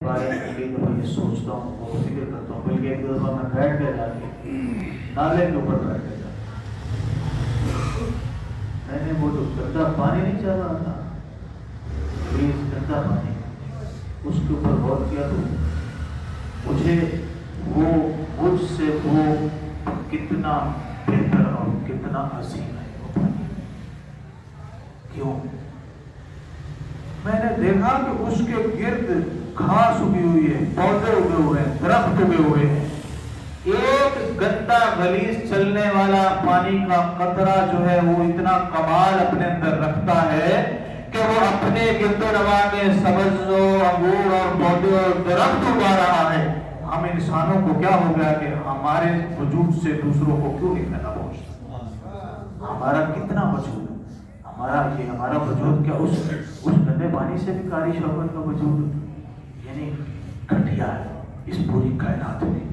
بارے میں کئی دفعہ یہ سوچتا ہوں، بہت فکر کرتا ہوں، بلکہ ایک دفعہ میں بیٹھ کے جا کے نالے کے اوپر بیٹھ کے جا، میں نے وہ جو گندا پانی نہیں چل رہا تھا، پلیز گندا پانی، اس کے اوپر غور کیا تو مجھے وہ مجھ سے وہ کتنا بہتر اور کتنا عظیم ہے وہ پانی۔ کیوں؟ میں نے دیکھا کہ اس کے گرد گھاس اگی ہوئی ہے، پودے اگے ہوئے ہیں، درخت اگے ہوئے ہیں۔ ایک گندا غلیظ چلنے والا پانی کا قطرہ جو ہے وہ اتنا کمال اپنے اندر رکھتا ہے کہ وہ اپنے گرد و نواح میں سبز و انگور اور پودے اور درخت اگا رہا ہے۔ ہم انسانوں کو کیا ہو گیا کہ ہمارے وجود سے دوسروں کو کیوں نہیں پھیلا پہنچتا؟ ہمارا کتنا وجود ہے، ہمارا وجود کیا اس گندے پانی سے بھی قاری شوکت کا وجود یعنی گھٹیا ہے اس پوری کائنات میں۔